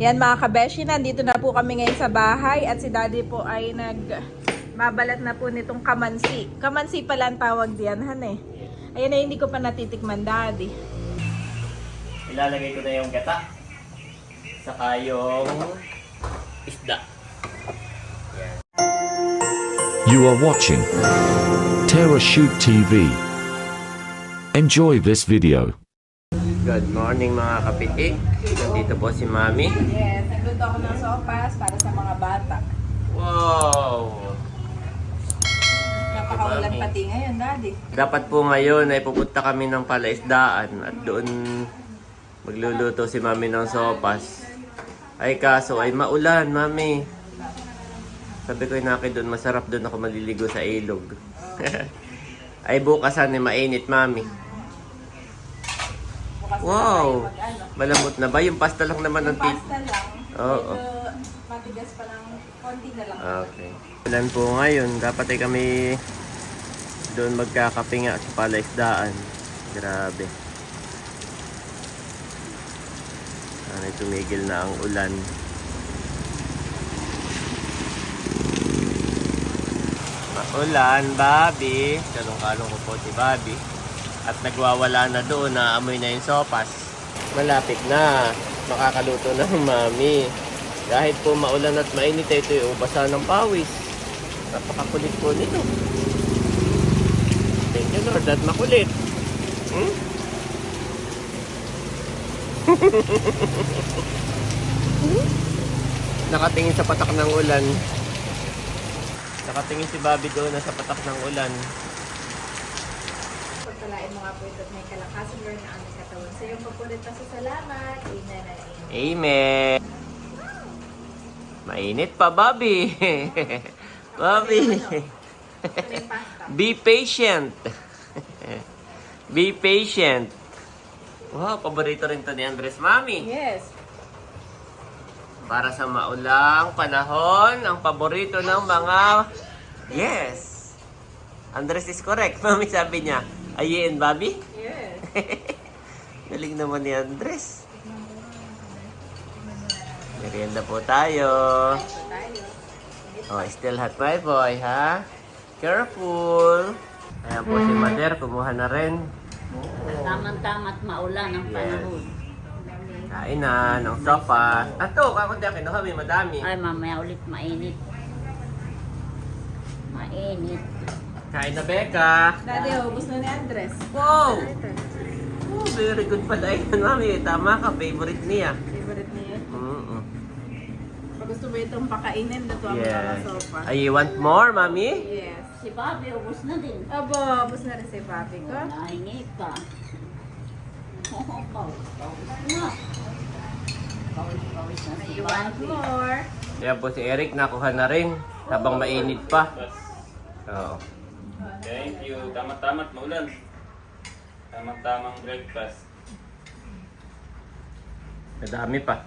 Yan mga kabeshi, nandito na po kami ngayon sa bahay at si Daddy po ay nagbabalat na po nitong kamansi. Kamansi pala ang tawag diyan, han eh. Ayan na, hindi ko pa natitikman, Daddy. Ilalagay ko na yung gata. Saka yung isda. Yan. You are watching Terra Shoot TV. Enjoy this video. Good morning mga kapitik. Nandito po si Mami. Yes, nagluto ako ng sopas para sa mga bata. Wow! Napakaulan Mami. pati ngayon, Daddy. Dapat po ngayon ay pupunta kami ng palaisdaan at doon magluluto si Mami ng sopas. Ay kaso ay maulan, Mami. Sabi ko inaki doon, masarap doon ako maliligo sa ilog. Ay bukasan ay mainit, Mami. Bukas Wow! na tayo Malambot na ba? Yung pasta lang naman ng Yung pasta lang. Oo. Medyo matigas pa lang. Konti na lang. Okay. Ulan po ngayon. Dapat ay kami doon magkakapinga sa palaisdaan. Grabe. Sana tumigil na ang ulan. Maulan, Bobby. Kalong-kalong ko po si Bobby. At nagwawala na doon, naamoy na yung sopas. Malapit na. Makakaluto na ang Mami. Kahit po maulan at mainit, ito yung basa ng pawis. Napakakulit po nito. Thank you Lord at makulit. Hmm? Nakatingin sa patak ng ulan. Nakatingin si Bobby doon na sa patak ng ulan. Pagkalain mo nga po ito at may kalakasan, Lord, na aming katawan. Sa iyong papulit na sa salamat. Amen and amen. Amen. Mainit pa, Bobby. Bobby. Ano yung pasta? Be patient. Be patient. Wow, paborito rin to ni Andres, Mami. Yes. Para sa maulang panahon, ang paborito ng mga... Yes. Andres is correct. Mami sabi niya. Ayin, Bobby? Yes. Galing naman ni Andres. Merienda po tayo. Ito tayo. Oh, still hot my boy, ha? Careful. Ayan po si Mader, kumuha na rin. Tamang-tama at maulan ang panahon. Kain na ng sopa. Ato, kakunti ang kinuha, may madami. Ay, mamaya ulit mainit. Mainit. Kain na, Becca. Daddy, ubos na ni Andres. Wow! Oh, very good pala yun, Mami. Tama ka, favorite niya. Favorite niya. Pag gusto mo itong pakainin, ito ang mga Yes. sopa. Ay, you want more, Mami? Yes. Si Bobby, ubos na din. Abo, ubos na rin si papi ko. Nahingi pa. Pawis na. Pawis na si You want Bobby. more? Kaya po si Eric, nakuha na rin. Habang mainit pa. Oo. Thank you. Tama-tamat maulan. Tamang-tamang breakfast. Madami pa.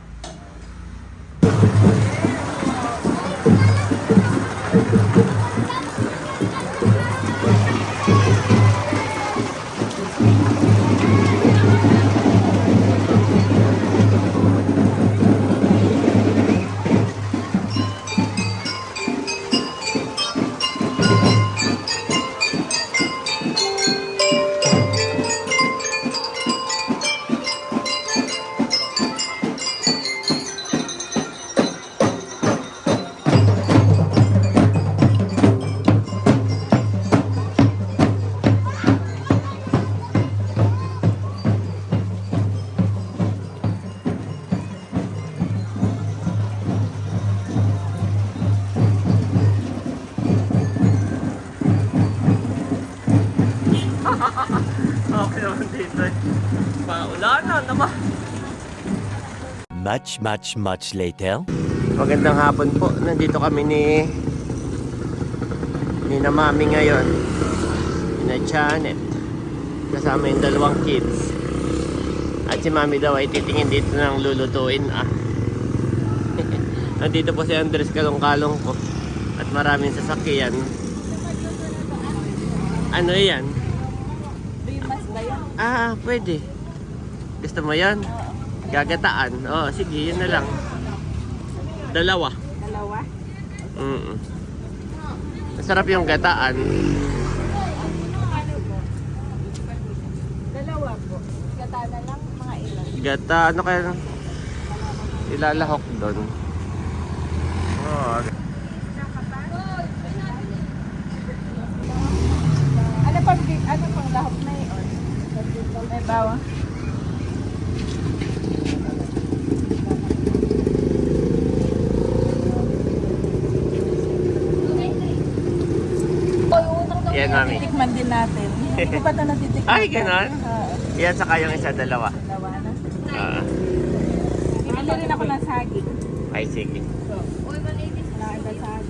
Okay naman dito. Paulanan naman. Much later. Magandang hapon po. Nandito kami ni na Mami ngayon. Ni Janet. Kasama yung dalawang kids. At si Mami daw ay titingin dito ng lulutuin. Nandito po si Andres kalong-kalong ko. At maraming sasakyan. Ano yan? Bimas ba yan? Ah, pwede. Gusto mo yan? Gagataan. Oh, sige, yun na lang. Dalawa. Dalawa? Masarap yung gataan. Dalawa po. Gata na lang, mga ilan. Gata, ano kaya ilalahok doon? Oh, Ano pang lahok na yun? May bawang. yan, mami. Titikman din natin. Hindi ko pa ito natitikman. Ay, ganon? Oo. Yan, saka yung isa, dalawa. Dalawa na. Ah, Bibili rin ako ng saging. ay, sige. Wala iba saging.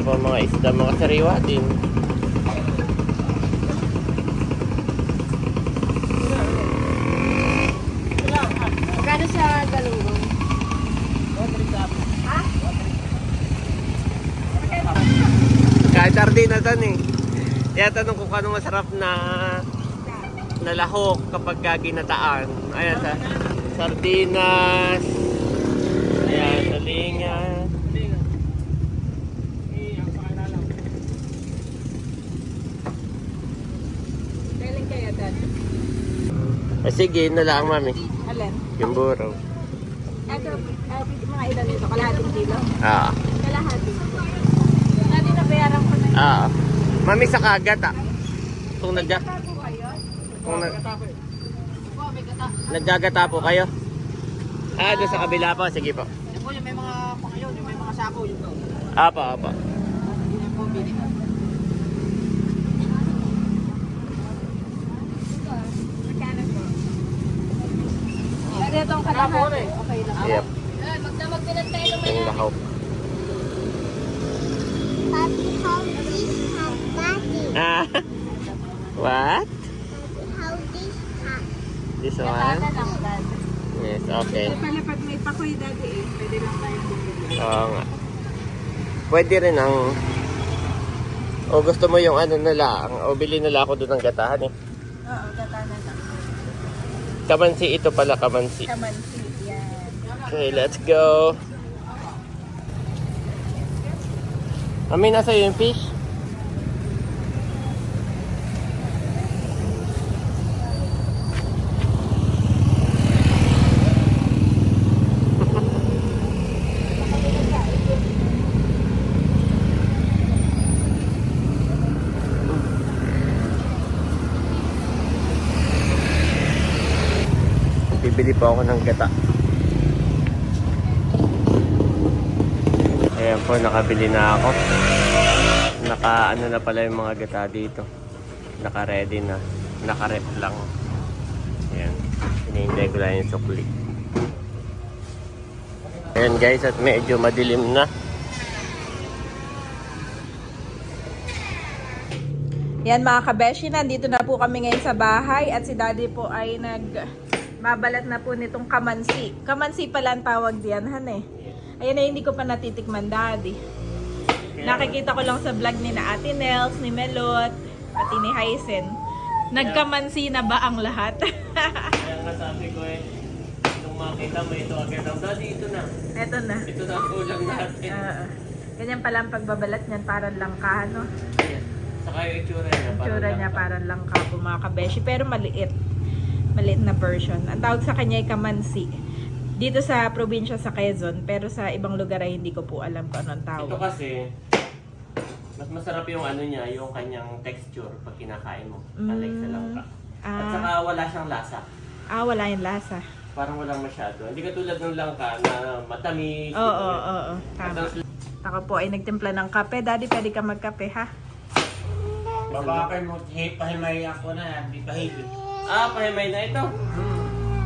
Mga isda, mga sariwa din. Magkano sa galunggong? Kahit sardina tan eh. Kaya tanong ko kung anong masarap na lahok kapag ginataan. Ayan, sa sardinas. Ayan, salingan. Kailan kaya dad? Sige, yun na lang, mami. Alin? Yung buraw. Ito, mga ilan nito? Kalahating kilo? Ah. Kalahating. Dati nabayaran ko na yun. Ah. Mami, sa kagat ah. Kung Bago kayo? naggagata po kayo. Ah, doon sa kabila po. Sige po. May mga pangayon, may mga sako yun. Apa, apa. Magkano po? Pero itong kalahati. Okay lang. Yep. Magdamag pinantay naman Yung lahok. How this have daddy? Ah. What? How this have? This one? lang, dad. Yes, okay. Pala pag may pakoy dati pwede lang tayo bumili. Oo nga. Pwede rin ang... O gusto mo yung ano na lang. O bili na lang ako doon ng gatahan eh. Oo, gata na lang. Kamansi ito pala, kamansi. Kamansi, yan. Okay, let's go. Mami, nasa yung fish? Bibili po ako ng gata. Ayan po, nakabili na ako. Ano na pala yung mga gata dito. Naka-ready na. Naka-rep lang. Ayan. Hinihintay ko lang yung sukli. Ayan guys, at medyo madilim na. Yan mga kabeshi, nandito na po kami ngayon sa bahay at si daddy po ay nagbabalat na po nitong kamansi. Kamansi pala ang tawag diyan, han eh. Ayan na, hindi ko pa natitikman daddy. Nakikita ko lang sa vlog ni na Ate Nels, ni Melot, at ni Hysen. Nagkamansi na ba ang lahat? Kaya nga sabi ko eh, nung makita mo ito agad ang daddy, ito na. Eto na. Ito na ang ulam natin. Ganyan pala ang pagbabalat niyan, parang langka, no? Ayan. Saka yung itsura niya. Itsura niya parang langka po mga kabeshi, pero maliit. Maliit na version. Ang tawag sa kanya ay kamansi. Dito sa probinsya sa Quezon, pero sa ibang lugar ay hindi ko po alam kung anong tawag. Ito kasi, mas masarap yung ano niya, yung kanyang texture pag kinakain mo. Unlike sa langka. At saka wala siyang lasa. Wala yung lasa. Parang walang masyado. Hindi katulad ng langka na matamis. Oo. Tama. Ako po ay nagtimpla ng kape. Daddy, pwede ka magkape, ha? Babakay mo, pahimay ako na, hindi pahili. Pahimay na ito.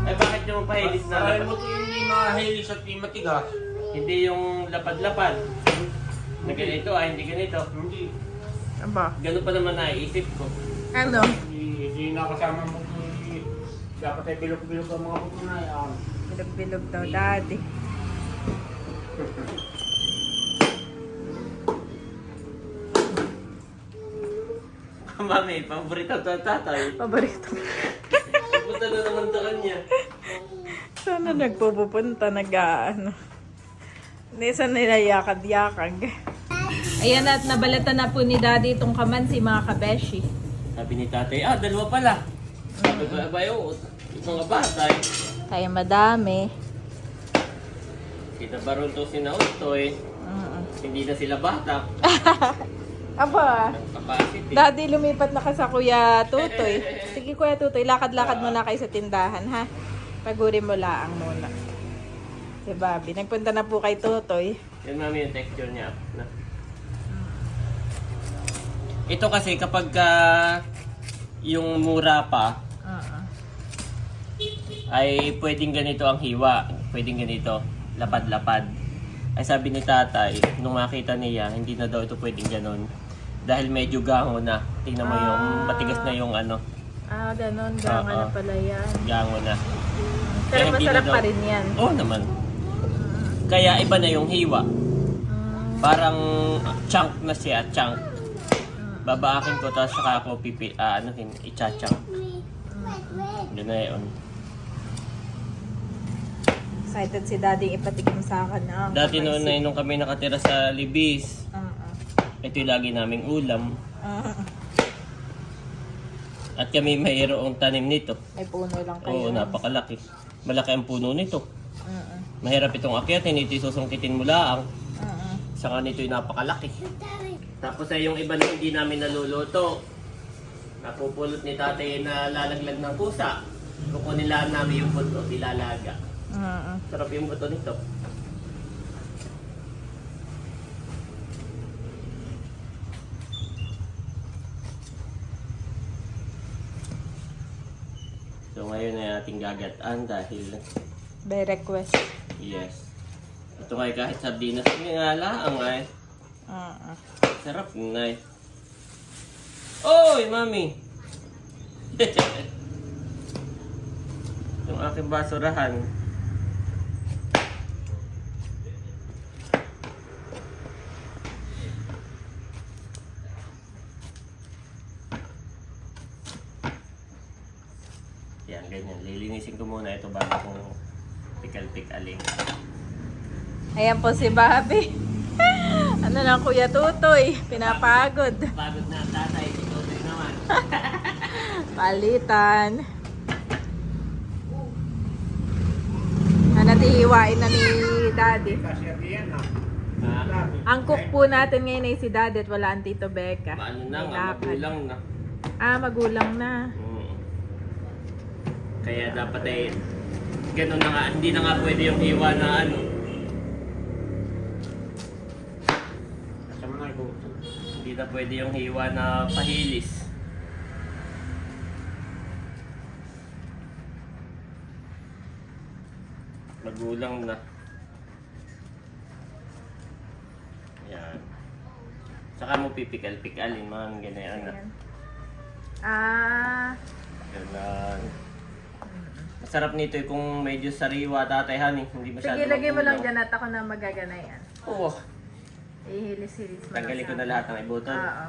Eh bakit yung pahilis na Pahay mo lapad? hindi mahilis at hindi matigas. Hindi yung lapad-lapad. Na ganito hindi ganito. Hindi, Aba. Ganun pa naman naiisip ko. Ano? hindi nakasama mo. Dapat ay bilog-bilog ang mga buto na yan. Bilog-bilog daw, daddy. Mami, paborito to ng tatay. Paborito. Punta na naman sa kanya. Sana nagpupunta, nag-ano. Hindi, sana nilayakad-yakag. Ayan at nabalatan na po ni Daddy itong kamansi, mga kabeshi. Sabi ni tatay, dalawa pala. Sabi ba yung mga bata eh. Kaya madami. Kinabaron to si Nautoy. Hindi na sila bata. Aba, Capacity. Daddy lumipat na ka sa Kuya Tutoy. Sige Kuya Tutoy, lakad-lakad muna kayo sa tindahan ha. Paguri mo laang muna. Si Bobby, nagpunta na po kay Tutoy. Yan mami yung texture niya. Ito kasi kapag yung mura pa, ay pwedeng ganito ang hiwa. Pwedeng ganito, lapad-lapad. Ay sabi ni tatay, nung makita niya, hindi na daw ito pwedeng ganon. Dahil medyo gango na. Tingnan mo yung matigas na yung ano. Ganon. Ganga na pala yan. Gango na. Pero Kaya hindi masarap na daw- pa rin yan. Oo naman. Kaya iba na yung hiwa. Parang chunk na siya, chunk. Babaakin ko, tapos saka ako i-chachang. Yun na yun. Excited si Daddy ipatikim sa akin na. Dati noon na nung kami nakatira sa Libis, ito yung lagi naming ulam. At kami mayroong tanim nito. May puno lang kayo. Oo, napakalaki. Malaki ang puno nito. Mahirap itong akyatin, ito isusungkitin mo lang. Saka nito yung napakalaki. Tapos ay yung iba na hindi namin naluluto. Napupulot ni tatay na lalaglag ng pusa. Kukunin lang namin yung buto, ilalaga. Sarap yung buto nito. So ngayon ay ating gagataan dahil By request. yes. Ito ay kahit sardinas nga lang ay sarap na. Oy, mami! Yung aking basurahan. Yan, ganyan. Lilinisin ko muna ito bago kong pikal-pikaling. Ayan po si Bobby. Ano lang Kuya Tutoy, pinapagod. Pagod na ang tatay, si Totoy naman. Palitan. Natihiwain na ni Daddy. Kasi yan na. Ang cook po natin ngayon ay si Daddy at wala ang Tito Becca. Paano na May nga, lakad. magulang na. Magulang na. Kaya dapat ay ganun na nga, hindi na nga pwede yung hiwa na ano. Kasama na ito. Hindi na pwede yung hiwa na pahilis. Magulang na. Yan. Saka mo pipikal-pikalin, mga ganyan na. Ganun. Masarap nito kung medyo sariwa tatay honey. Hindi masyado. Sige, lagay mo lang magulang. dyan at ako na magaganayan. Oo. Ihilis-hilis mo Tanggalin ko na lahat ng ibuton. Oo.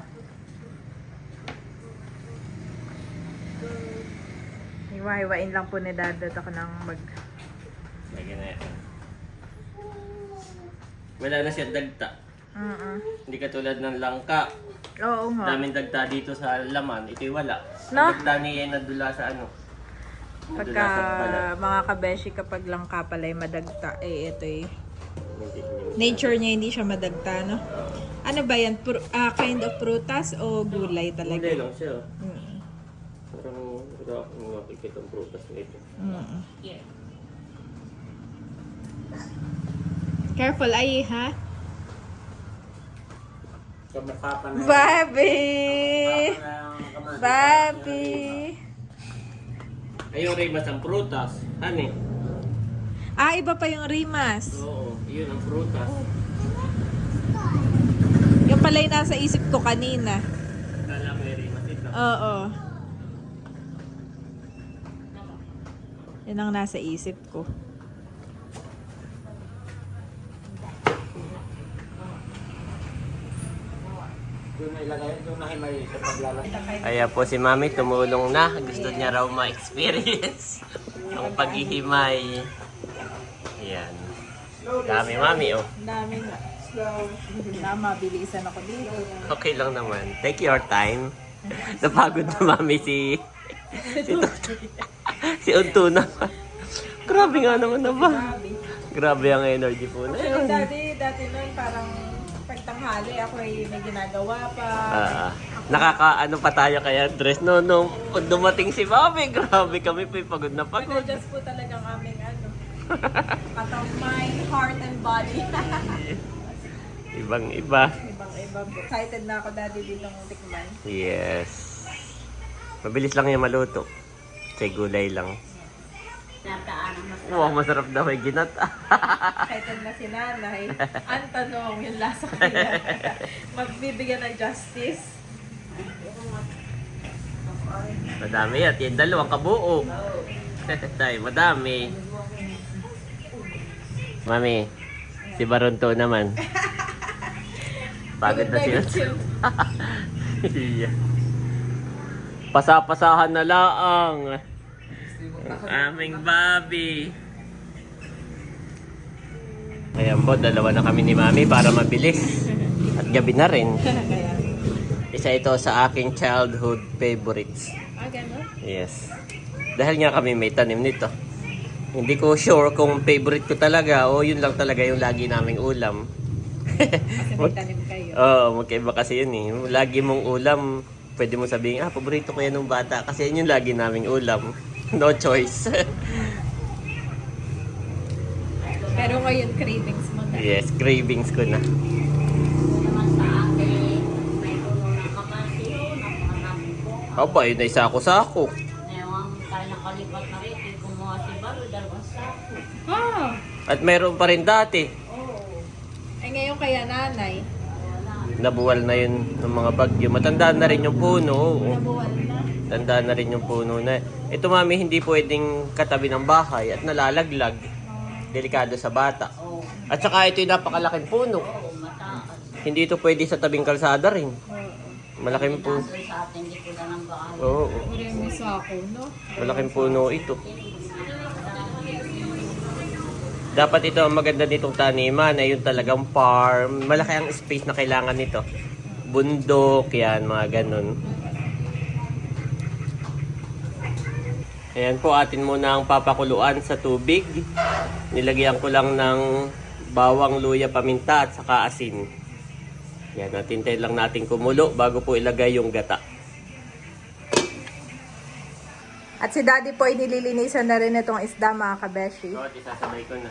Hiwa-hiwain lang po ni Dad at ako nang Lagyan na yan. Wala na siya dagta. Hindi katulad ng langka. Oo nga. Daming dagta dito sa laman. Ito'y wala. No? Ang dagta niya ay nadula sa ano. Pagka mga kabeshi kapag lang kapalay madagta, ito nature niya hindi siya madagta, no? Ano ba yan? Kind of prutas o gulay talaga? Hindi lang siya. Parang wala akong makikita ang prutas nito. Careful, ay ha? Kamukha pa na. Bobby! Bobby! Ay, yung rimas ang prutas. Honey. Iba pa yung rimas. Oo, yun ang prutas. Yung pala'y nasa isip ko kanina. Kala may rimas ito. Oo. Yan ang nasa isip ko. Doon na ilagay, doon na himay sa paglalagay. Ayan po si Mami, tumulong na. Gusto niya raw ma-experience ang paghihimay. Ayan. Dami, Mami, oh. Ang dami na. Mabilisan ako dito. Okay lang naman. Take your time. Napagod na, Mami, si Untuna. Grabe nga naman na ba? Grabe ang energy po na yun. Dati nun parang pagtanghali ako ay may ginagawa pa. Nakakaano pa tayo kaya dress no nung dumating si Mami. Grabe kami po pagod na pagod. Nag-adjust po talagang aming part of mind, heart, and body. Ibang iba. Ibang-iba po. Excited na ako daddy ditong tikman. Yes. Mabilis lang yung maluto. Kasi gulay lang. Nataan ang masarap. Wow, masarap daw may ginata. Excited na si nanay. Ang tanong, yung lasa kaya. Magbibigyan ng justice. Madami at yung dalawang kabuo. Tayo, madami. Mami, si Baronto naman. Pagod na sila. Yeah. Pasa-pasahan na laang. Ang aming Bobby. Ayan po, dalawa na kami ni Mami para mabilis. At gabi na rin. Isa ito sa aking childhood favorites. Gano'n? Yes. Dahil nga kami may tanim nito. Hindi ko sure kung favorite ko talaga o yun lang talaga yung lagi naming ulam. Kasi may tanim kayo. Oo, magkaiba kasi yun eh. Lagi mong ulam, pwede mo sabihin, paborito ko yan nung bata kasi yun yung lagi naming ulam. No choice. Pero ngayon cravings mo na. Yes, cravings ko na. Naman sa akin, may puno ng kamansi. Napakarami po. Aba, yun ay sako-sako. Ewan tayo nakalipat na rin. Kumuha si Baro, dalawang sako. Ah! At meron pa rin dati. Eh ngayon kaya nanay, Nabuwal na yun ng mga bagyo. Matanda na rin yung puno. Oo. nabuwal na. Tanda na rin yung puno na. Ito Mami, hindi pwedeng katabi ng bahay at nalalaglag. Delikado sa bata. At saka ito yung napakalaking puno. Hindi ito pwede sa tabing kalsada rin. Malaking puno. Nandun sa atin, hindi ko na ng bahay. Oo. Puro mo sako, no? Malaking puno ito. Dapat ito ang maganda nitong taniman ay yung talagang farm. Malaki ang space na kailangan nito. Bundok, yan, mga ganun. Ayan po, atin muna ang papakuluan sa tubig. Nilagyan ko lang ng bawang, luya, paminta at saka asin. Yan, natintayin lang natin kumulo bago po ilagay yung gata. At si daddy po ay nililinisan na rin itong isda mga kabeshi. So, isasabay ko na.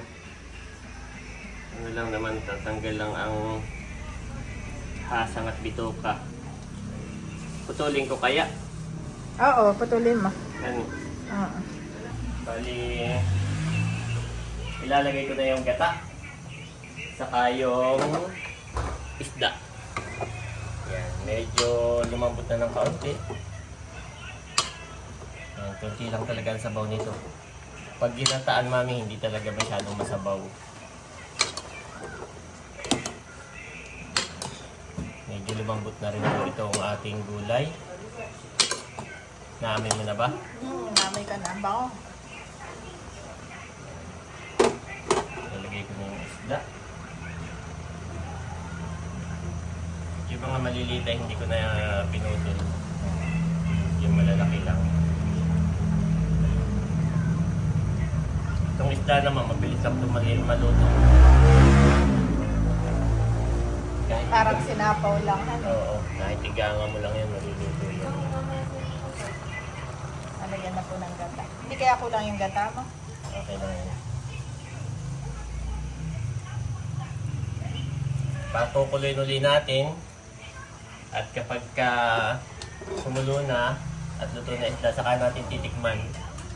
Ano lang naman, tatanggal lang ang hasang at bituka. Putulin ko kaya. Oo, putulin mo. Yan. Oo. Bali, ilalagay ko na yung gata. Saka yung isda. Yan, medyo lumambot na ng kaunti. Yan, kunti lang talaga ang sabaw nito. Pag ginataan, Mami, hindi talaga masyadong masabaw. Medyo lumambot na rin po itong ating gulay. Naamin mo na ba? Namay ka na. Bako. Nalagay ko na yung isda. Yung mga maliliit ay hindi ko na pinutol. Yung malalaki lang. Itong isda naman, mabilis lang itong maluto. Kahit Parang sinapaw lang. Oo, kahit iganga mo lang yan, maluluto yan. Nalagyan na po ng gata. Hindi kaya kulang yung gata mo? Okay lang yan. Pakukuloyin uli natin. At kapag sumulo na at luto na isda, saka natin titikman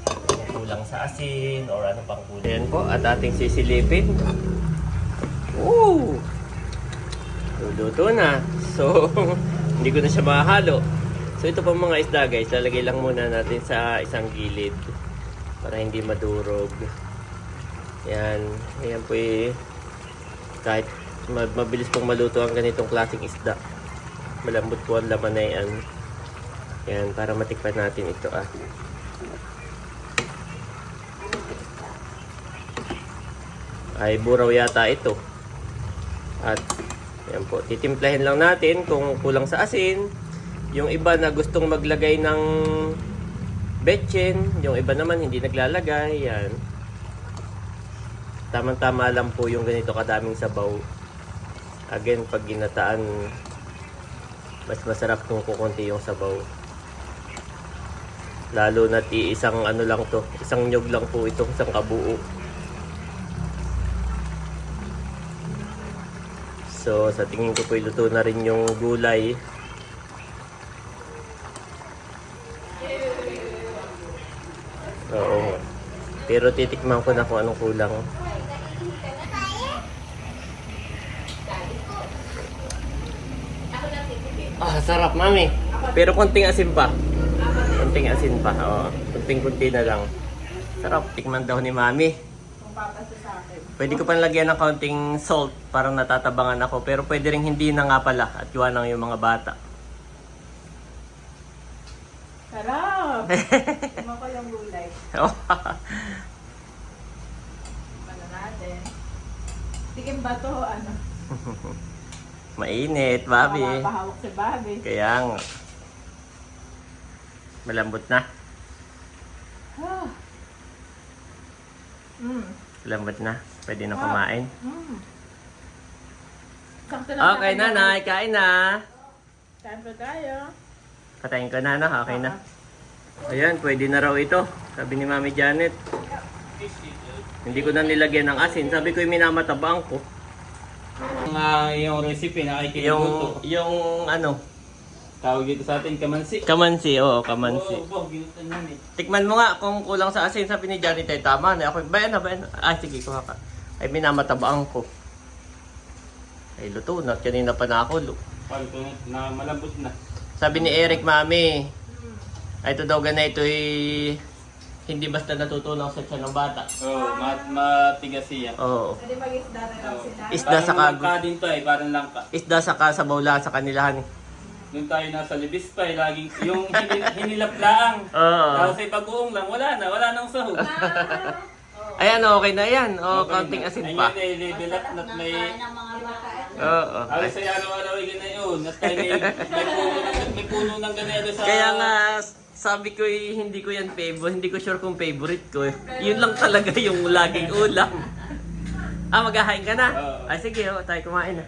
kung kulang sa asin or ano pang kulang. Ayan po, at ating sisilipin. Woo! Luto na. So, hindi ko na siya mahalo. So, ito pang mga isda guys, lalagay lang muna natin sa isang gilid para hindi madurog. Yan. Ayan po kahit mabilis pong maluto ang ganitong klaseng isda. Malambot po ang laman na yan. Yan, para matikpan natin ito Ay, buraw yata ito. At, yan po, titimplahin lang natin kung kulang sa asin. Yung iba na gustong maglagay ng betchin, yung iba naman hindi naglalagay, yan. Tamang-tama lang po yung ganito kadaming sabaw. Again, pag ginataan, mas masarap kung kukunti yung sabaw. Lalo na't isang ano lang to, isang nyog lang po ito, isang kabuo. So, sa tingin ko po luto na rin yung gulay. Oo. Pero titikman ko na kung anong kulang. Sarap, mami. Pero konting asin pa. Konting asin pa. Oo. Konting-kunti na lang. Sarap. Tikman daw ni mami. Pwede ko pa lagyan ng kaunting salt. Parang natatabangan ako. Pero pwede rin hindi na nga pala. At iwan lang yung mga bata. Sarap! Tignan ko yung gulay. Ano natin? Tikim ba to? Ano? Mainit, Bobby. Mapahawak si Bobby. Kaya nga. Malambot na. Ah. Malambot na. Pwede na kumain. Sakto lang Okay, nanay. Kain na. Kain pa tayo. Katayin ko na, no? Okay na. Ayan, pwede na raw ito. Sabi ni Mami Janet. Hindi ko na nilagyan ng asin. Sabi ko yung minamatabang ko. Yung recipe na ay kiniluto. Yung ano? Tawag dito sa atin, kamansi. Kamansi, oo, kamansi. Oo, ginutan yan eh. Tikman mo nga kung kulang sa asin. Sabi ni Janet ay tama na. Ako, bayan na. Ay, sige, kuha ka. Ay, minamatabang ko. Ay, luto na. Kanina pa na ako. Palito na malambot na. Sabi ni Eric, Mami, ay ito daw ganito'y hindi basta natutunaw sa tiyan ng bata. Oo, matigas siya. Oo. Pwede mag-isda na lang sila. Isda sa Langka din to eh, parang langka. Isda sa sabaw lang sa kanilahan. Nung tayo nasa libis pa eh, laging yung hinilaplaan. Oo. Tapos ay pag-uong lang, wala nang sahog. Ayan, okay na yan. O, kaunting asin pa. Ayun eh, level up na may... Kain ng mga bata. Oo. Alas ay araw-araw ay ganayon. At tayo may puno ng ganito sa... Kaya nga, sabi ko hindi ko yan favorite. Hindi ko sure kung favorite ko. Yun lang talaga yung laging ulam. Maghahain ka na? Oo. Ay, sige, tayo kumain na.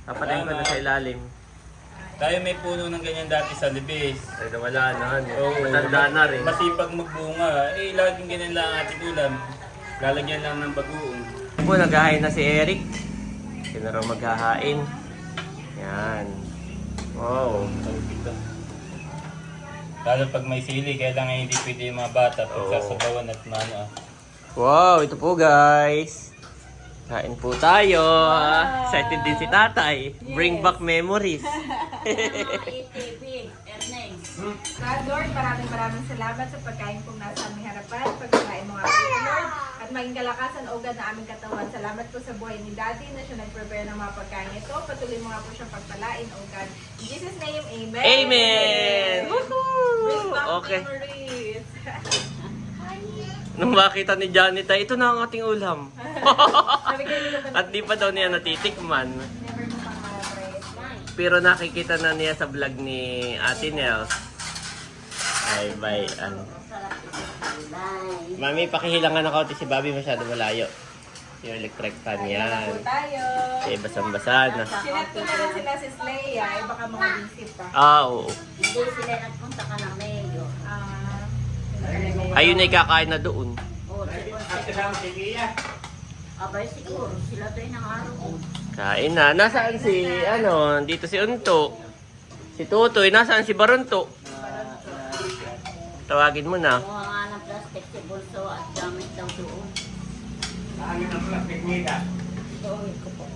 Papatayin ko na sa ilalim. Tayo may puno ng ganyan dati sa libis. Ay, wala na. Oo. Matanda na rin. Masipag magbunga. Eh, laging ganyan lang ang ating ulam. Lalagyan lang ng bagoong. Po, naghahain na si Eric. Sino raw maghahain. Yan. Wow. Lalo pag may sili, kailangan hindi pwede yung mga bata pag Oo. sasabawan at mano. Wow, ito po guys. Kain po tayo. Excited din si tatay. Bring back memories. ATV, Ernest. Lord, maraming salamat sa pagkain kong nasa aming harapan. Pagkain mo nga po, Lord. At maging kalakasan o na aming katawan. Salamat po sa buhay ni Daddy na siya nag-prepare ng mga pagkain ito. Patuloy mo nga po siyang pagpalain, O God. In Jesus' name, Amen. Amen! Bring Woohoo! back Okay. memories. Nung makita ni Janet ay, ito na ang ating ulam. Sabi ko, hindi ko pa At di pa daw niya natitikman. never ko pang ma-try. Pero nakikita na niya sa vlog ni Ate Nels. Ay, bye. Bye. Mami, pakihilangan na kaunti si Bobby, masyado malayo. Yung electric fan yan. Po tayo. Kaya basang-basa na. Sinat ko na lang sila si Slay, ay baka mga visit pa. Oo. Hindi sila nagpunta ka ng Mayo. Ayun ay kakain na doon. O, abay siguro, sila to ng araw. Kain na. Nasaan si, dito si Unto. Si Tutoy, nasaan si Baronto? Tawagin mo na. Kumuha nga ng plastic si Bulso at gamit daw doon. Hangin ang plastic nila. Doon ko po.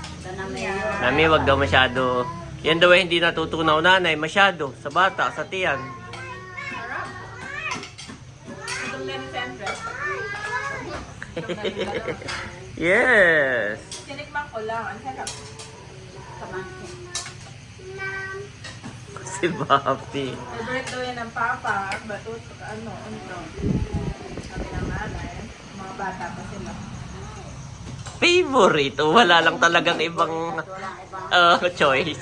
Ito na Mayo. Mami, wag daw masyado. Yan daw ay hindi natutunaw nanay. Masyado. Sa bata, sa tiyan. Itong na ni Sandra. Yes. Sinikman ko lang. Ang sarap. Kamansin. Si Bobby. Favorite daw yan ng papa. Bato, ano. Sabi ng nanay. Mga bata pa sila. Favorite. Wala lang talagang ibang choice.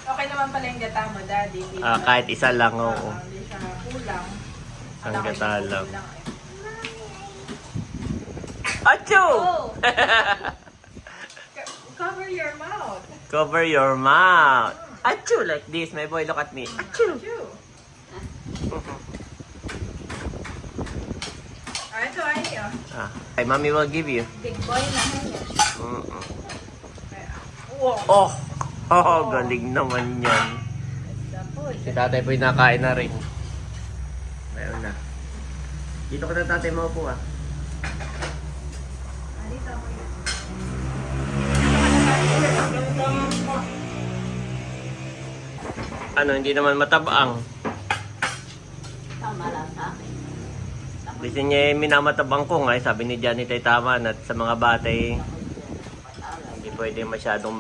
Okay naman pala yung gata mo, Daddy. Hindi naman- Kahit isa lang, oo. Hindi siya kulang. Ang Malaki gata yung lang. kulang eh. Achoo! Oh! Cover your mouth. Cover your mouth. Achoo! Like this. My boy, look at me. Achoo! Chew. Ito ay Okay, mommy will give you. big boy na. Mm-mm. Wow. Oh, galing naman yan. Si tatay po'y nakain na rin. Mayroon na. Dito ka na tatay mo po ah. Ano, hindi naman matabaang. Tama lang sa akin. Kasi niya minamatabang ko nga, sabi ni Janet ay tama na at sa mga bata eh, hindi pwede masyadong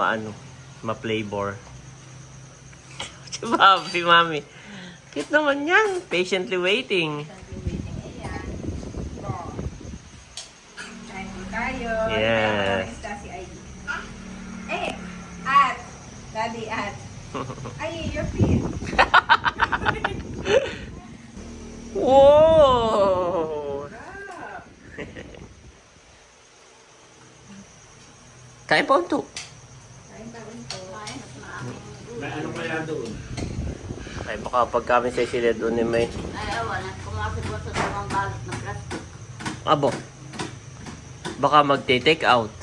ma-flavor. Si Bobby, mami. Cute naman yan. Patiently waiting. Kain po tayo. Yes. Isda si Ivy. At. Daddy, at. Ay, your feet. Wow! Kain po ito. May ano kaya doon? Ay, baka pag kami sa sila doon may... Ay, wala. Kumasip ko sa tamang balot ng plastic. Abo. Baka mag-take out.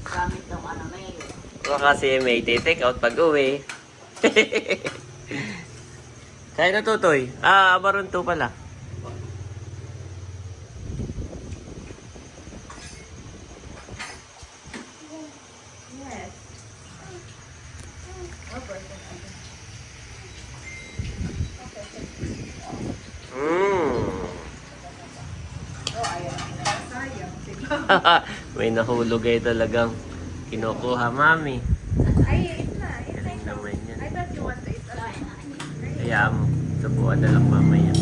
Gamit ng ano ngayon. Baka kasi may take out pag uwi. Kaya na tutoy. Abaron to pala. Yes. Oh, ayaw na sayang. May nahulog ay talagang kinukuha, mami. Ay, eat na. Eat na. Galing naman yan. I thought you want to eat alone. Kaya mo, subuan na lang mamaya.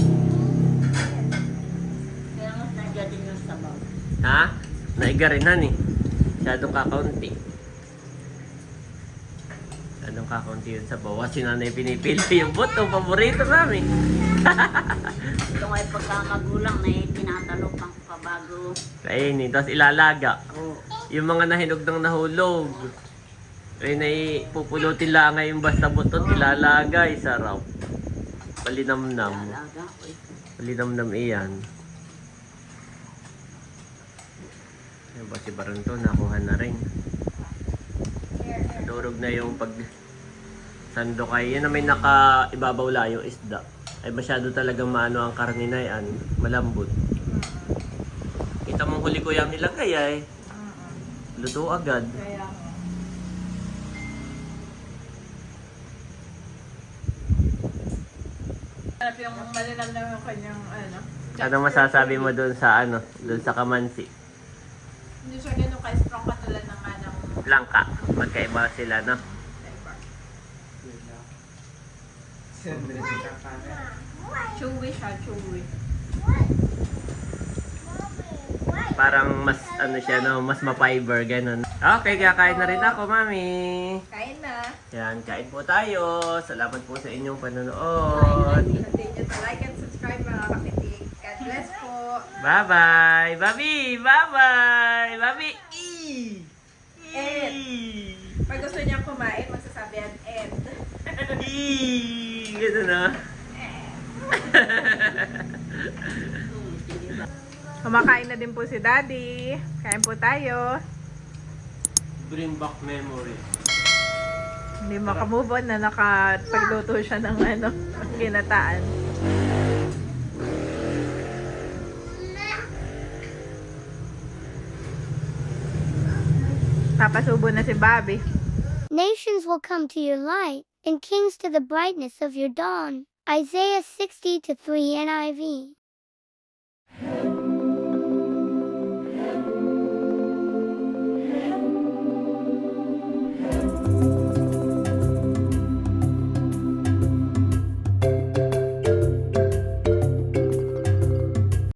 Kaya mas nandiyan din yung sabaw. Ha? Naiga rin han eh. Masyadong kakaunti. Masyadong kakaunti yun sa bawa. Si nanay pinipili yung buto. Paborito namin. Ito ngay pagkamagulang na tinatalok ang pabago. Kainin. Tapos ilalaga. Oo. Yung mga nahinog ng nahulog. Ay pupulutin lang ngayon basta butot. Ilalagay. Sarap. Palinamnam. Alaga ko ito. Palinamnam iyan. Ayun ba si Baronto? Nakuha na rin. Nadurog na yung pag sandokay. Yan na may naka-ibabaw la yung isda. Ay masyado talagang maano ang karne na yan. Malambot. Kita mo huli ko yung nilagay ay. Luto agad. Kaya nga. Hanap yung malinam na yung kanyang ano. Ano masasabi mo doon sa doon sa kamansi? Hindi siya ganun ka-strong katulad ng anang Langka. Magkaiba sila, no? flavor. Chewy siya, chewy. Parang mas siya, no? Mas ma-fiber, ganun. Okay, kakain na rin ako, mami. Kain na. Yan, kain po tayo. Salamat po sa inyong panonood. Continue to like and subscribe mga kapitik. God bless po. Bye-bye! Bobby! Bye-bye! Bobby! And pag gusto niya kumain, magsasabihan and. Gano'n na. Kumakain na din po si Daddy. Kain po tayo. Bring back memory. Hindi makamove on na nakapagluto siya ng ginataan. Papasubo na si Bobby. Nations will come to your light, and kings to the brightness of your dawn. Isaiah 60:3 NIV.